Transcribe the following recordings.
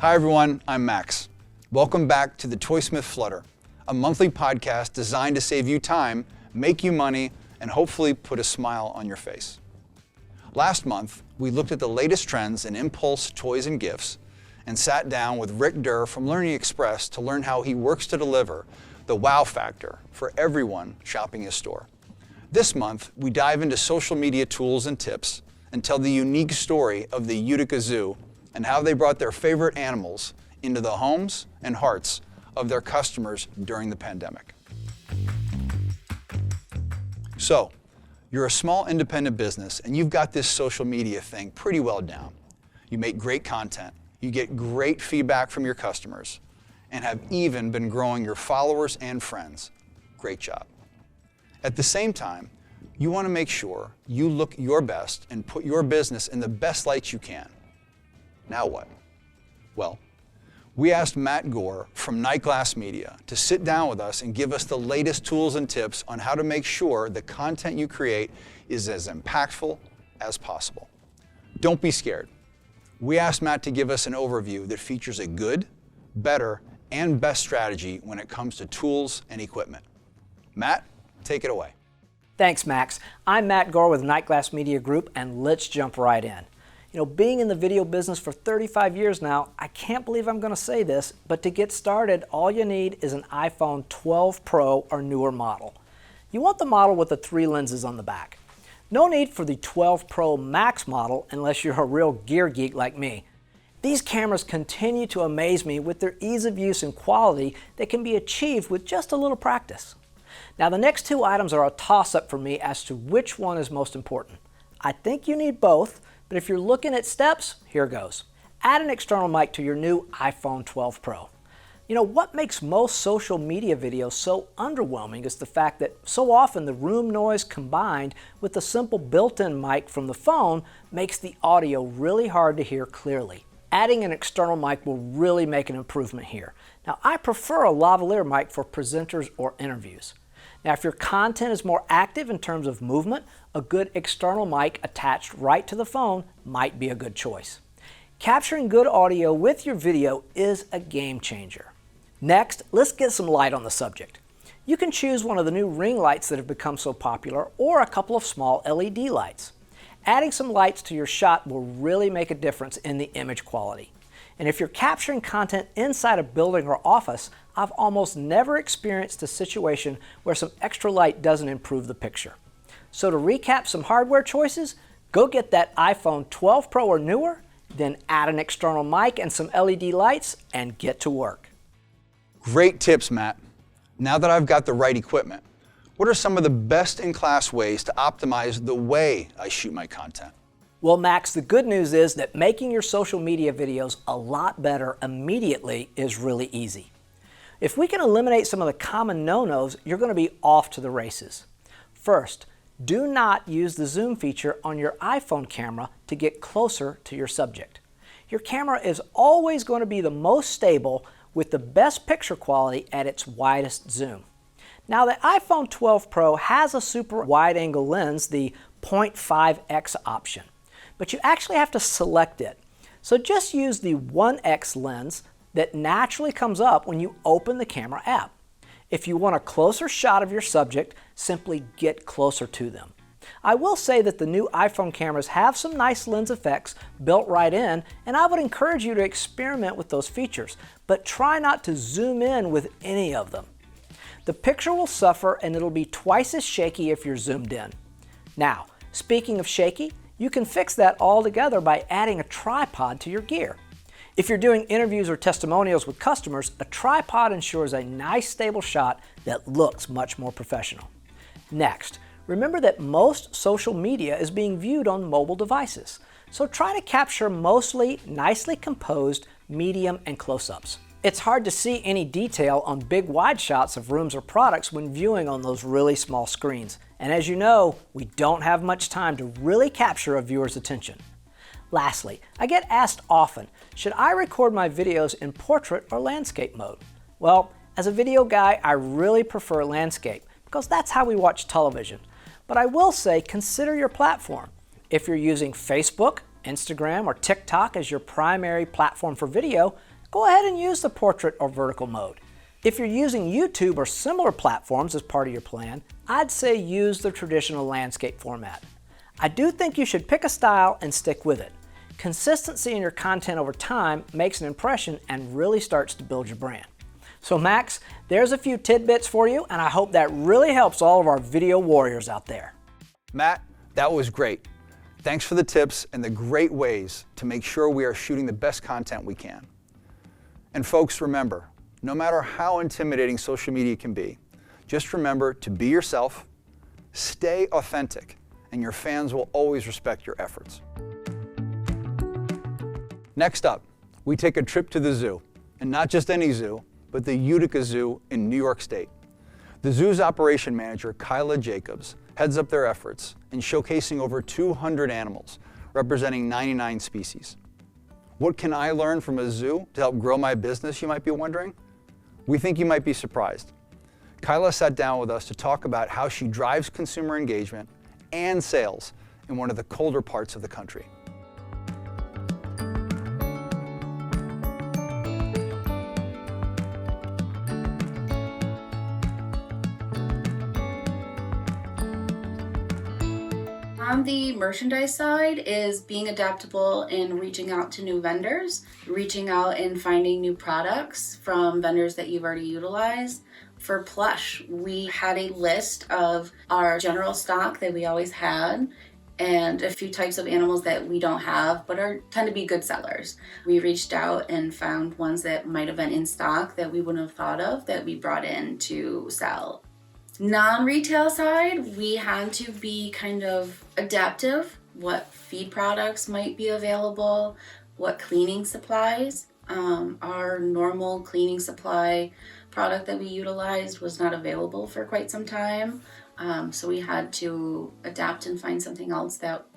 Hi everyone, I'm Max. Welcome back to the Toysmith Flutter, a monthly podcast designed to save you time, make you money, and hopefully put a smile on your face. Last month, we looked at the latest trends in impulse toys and gifts and sat down with Rick Durr from Learning Express to learn how he works to deliver the wow factor for everyone shopping his store. This month, we dive into social media tools and tips and tell the unique story of the Utica Zoo and how they brought their favorite animals into the homes and hearts of their customers during the pandemic. So, you're a small independent business and you've got this social media thing pretty well down. You make great content, you get great feedback from your customers, and have even been growing your followers and friends. Great job. At the same time, you want to make sure you look your best and put your business in the best light you can. Now what? Well, we asked Matt Gore from Night Glass Media to sit down with us and give us the latest tools and tips on how to make sure the content you create is as impactful as possible. Don't be scared. We asked Matt to give us an overview that features a good, better, and best strategy when it comes to tools and equipment. Matt, take it away. Thanks, Max. I'm Matt Gore with Night Glass Media Group, and let's jump right in. You know, being in the video business for 35 years now, I can't believe I'm going to say this, but to get started, all you need is an iPhone 12 Pro or newer model. You want the model with the 3 lenses on the back. No need for the 12 Pro Max model unless you're a real gear geek like me. These cameras continue to amaze me with their ease of use and quality that can be achieved with just a little practice. Now, the next 2 items are a toss-up for me as to which one is most important. I think you need both, but if you're looking at steps, here goes. Add an external mic to your new iPhone 12 Pro. You know, what makes most social media videos so underwhelming is the fact that so often the room noise combined with the simple built-in mic from the phone makes the audio really hard to hear clearly. Adding an external mic will really make an improvement here. Now, I prefer a lavalier mic for presenters or interviews. Now, if your content is more active in terms of movement, a good external mic attached right to the phone might be a good choice. Capturing good audio with your video is a game changer. Next, let's get some light on the subject. You can choose one of the new ring lights that have become so popular or a couple of small LED lights. Adding some lights to your shot will really make a difference in the image quality. And if you're capturing content inside a building or office, I've almost never experienced a situation where some extra light doesn't improve the picture. So to recap some hardware choices, go get that iPhone 12 Pro or newer, then add an external mic and some LED lights and get to work. Great tips, Matt. Now that I've got the right equipment, what are some of the best-in-class ways to optimize the way I shoot my content? Well, Max, the good news is that making your social media videos a lot better immediately is really easy. If we can eliminate some of the common no-nos, you're going to be off to the races. First, do not use the zoom feature on your iPhone camera to get closer to your subject. Your camera is always going to be the most stable with the best picture quality at its widest zoom. Now, the iPhone 12 Pro has a super wide-angle lens, the 0.5x option, but you actually have to select it. So just use the 1x lens that naturally comes up when you open the camera app. If you want a closer shot of your subject, simply get closer to them. I will say that the new iPhone cameras have some nice lens effects built right in, and I would encourage you to experiment with those features, but try not to zoom in with any of them. The picture will suffer and it'll be twice as shaky if you're zoomed in. Now, speaking of shaky, you can fix that altogether by adding a tripod to your gear. If you're doing interviews or testimonials with customers, a tripod ensures a nice stable shot that looks much more professional. Next, remember that most social media is being viewed on mobile devices, so try to capture mostly nicely composed medium and close-ups. It's hard to see any detail on big wide shots of rooms or products when viewing on those really small screens. And as you know, we don't have much time to really capture a viewer's attention. Lastly, I get asked often, should I record my videos in portrait or landscape mode? Well, as a video guy, I really prefer landscape because that's how we watch television. But I will say, consider your platform. If you're using Facebook, Instagram, or TikTok as your primary platform for video, go ahead and use the portrait or vertical mode. If you're using YouTube or similar platforms as part of your plan, I'd say use the traditional landscape format. I do think you should pick a style and stick with it. Consistency in your content over time makes an impression and really starts to build your brand. So Max, there's a few tidbits for you, and I hope that really helps all of our video warriors out there. Matt, that was great. Thanks for the tips and the great ways to make sure we are shooting the best content we can. And folks, remember, no matter how intimidating social media can be, just remember to be yourself, stay authentic, and your fans will always respect your efforts. Next up, we take a trip to the zoo, and not just any zoo, but the Utica Zoo in New York State. The zoo's operation manager, Kyla Jacobs, heads up their efforts in showcasing over 200 animals, representing 99 species. What can I learn from a zoo to help grow my business, you might be wondering? We think you might be surprised. Kyla sat down with us to talk about how she drives consumer engagement and sales in one of the colder parts of the country. On the merchandise side is being adaptable and reaching out to new vendors, reaching out and finding new products from vendors that you've already utilized. For plush, we had a list of our general stock that we always had and a few types of animals that we don't have but tend to be good sellers. We reached out and found ones that might have been in stock that we wouldn't have thought of that we brought in to sell. Non-retail side, we had to be kind of adaptive. What feed products might be available, what cleaning supplies. Our normal cleaning supply product that we utilized was not available for quite some time. So we had to adapt and find something else that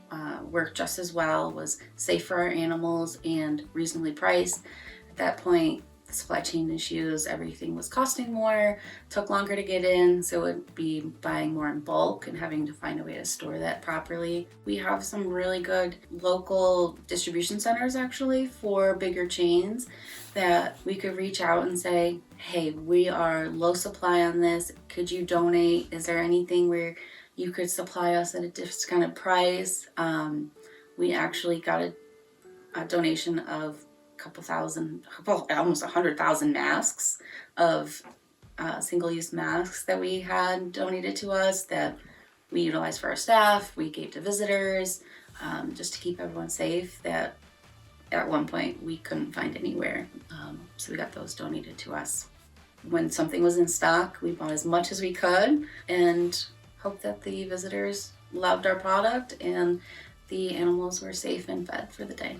worked just as well, was safe for our animals and reasonably priced. At that point, supply chain issues, everything was costing more, took longer to get in, so it would be buying more in bulk and having to find a way to store that properly. We have some really good local distribution centers actually for bigger chains that we could reach out and say, hey, we are low supply on this, could you donate? Is there anything where you could supply us at a discounted price? We actually got a donation of almost 100,000 masks of single-use masks that we had donated to us that we utilized for our staff, we gave to visitors, just to keep everyone safe that at one point we couldn't find anywhere. So we got those donated to us. When something was in stock, we bought as much as we could and hoped that the visitors loved our product and the animals were safe and fed for the day.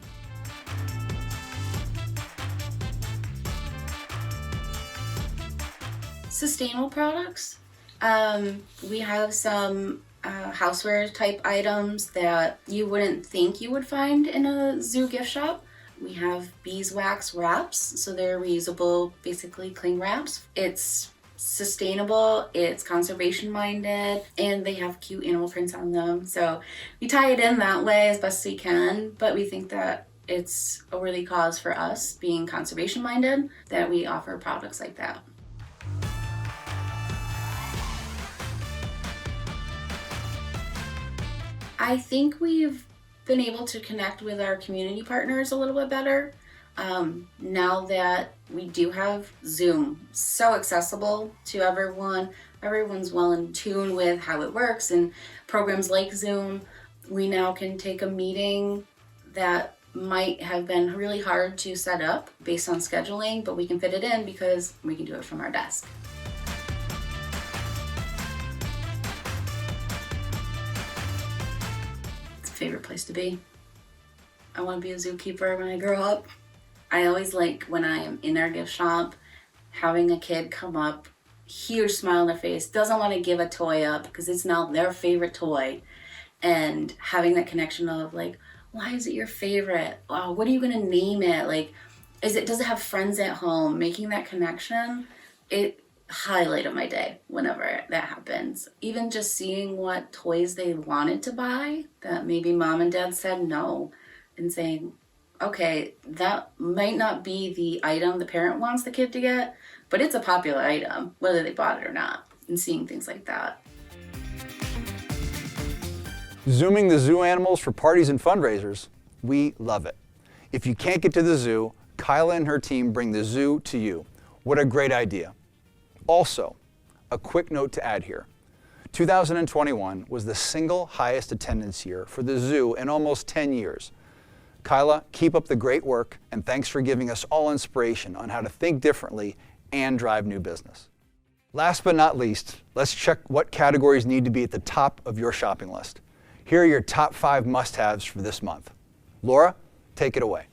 Sustainable products. We have some houseware type items that you wouldn't think you would find in a zoo gift shop. We have beeswax wraps, so they're reusable, basically cling wraps. It's sustainable, it's conservation minded, and they have cute animal prints on them. So we tie it in that way as best we can, but we think that it's a worthy cause for us, being conservation minded, that we offer products like that. I think we've been able to connect with our community partners a little bit better. Now that we do have Zoom, so accessible to everyone. Everyone's well in tune with how it works and programs like Zoom. We now can take a meeting that might have been really hard to set up based on scheduling, but we can fit it in because we can do it from our desk. Favorite place to be. I want to be a zookeeper when I grow up. I always like when I am in our gift shop, having a kid come up, huge smile on their face, doesn't want to give a toy up because it's now their favorite toy, and having that connection of like, why is it your favorite? What are you gonna name it? Like, does it have friends at home? Making that connection, it highlight of my day whenever that happens. Even just seeing what toys they wanted to buy that maybe mom and dad said no, and saying, okay, that might not be the item the parent wants the kid to get, but it's a popular item, whether they bought it or not, and seeing things like that. Zooming the zoo animals for parties and fundraisers, we love it. If you can't get to the zoo, Kyla and her team bring the zoo to you. What a great idea. Also, a quick note to add here. 2021 was the single highest attendance year for the zoo in almost 10 years. Kyla, keep up the great work, and thanks for giving us all inspiration on how to think differently and drive new business. Last but not least, let's check what categories need to be at the top of your shopping list. Here are your top 5 must-haves for this month. Laura, take it away.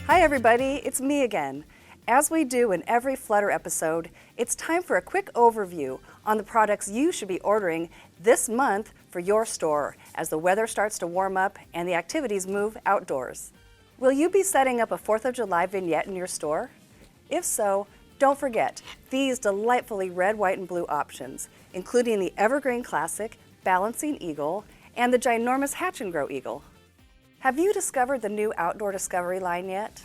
Hi everybody, it's me again. As we do in every Flutter episode, it's time for a quick overview on the products you should be ordering this month for your store as the weather starts to warm up and the activities move outdoors. Will you be setting up a 4th of July vignette in your store? If so, don't forget these delightfully red, white, and blue options, including the Evergreen Classic, Balancing Eagle, and the ginormous Hatch and Grow Eagle. Have you discovered the new Outdoor Discovery line yet?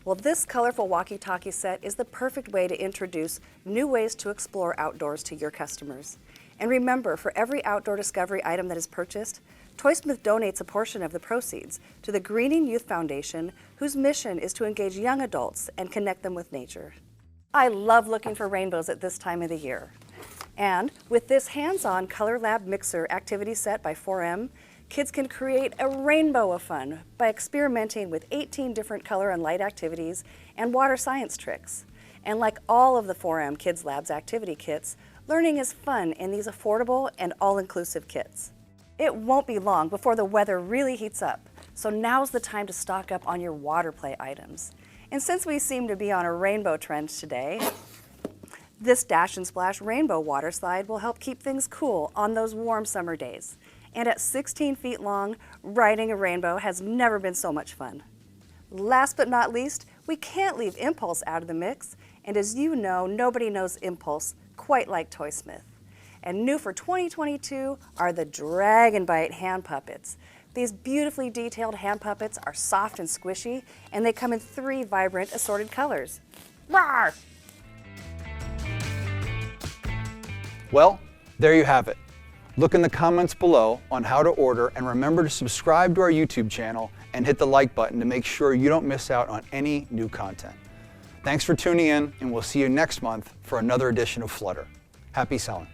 Well, this colorful walkie-talkie set is the perfect way to introduce new ways to explore outdoors to your customers. And remember, for every Outdoor Discovery item that is purchased, Toysmith donates a portion of the proceeds to the Greening Youth Foundation, whose mission is to engage young adults and connect them with nature. I love looking for rainbows at this time of the year. And with this hands-on Color Lab Mixer activity set by 4M, kids can create a rainbow of fun by experimenting with 18 different color and light activities and water science tricks. And like all of the 4M Kids Labs activity kits, learning is fun in these affordable and all-inclusive kits. It won't be long before the weather really heats up, so now's the time to stock up on your water play items. And since we seem to be on a rainbow trend today, this Dash and Splash Rainbow Water Slide will help keep things cool on those warm summer days. And at 16 feet long, riding a rainbow has never been so much fun. Last but not least, we can't leave Impulse out of the mix, and as you know, nobody knows Impulse quite like Toysmith. And new for 2022 are the Dragon Bite hand puppets. These beautifully detailed hand puppets are soft and squishy, and they come in 3 vibrant assorted colors. Rawr! Well, there you have it. Look in the comments below on how to order, and remember to subscribe to our YouTube channel and hit the like button to make sure you don't miss out on any new content. Thanks for tuning in, and we'll see you next month for another edition of Flutter. Happy selling.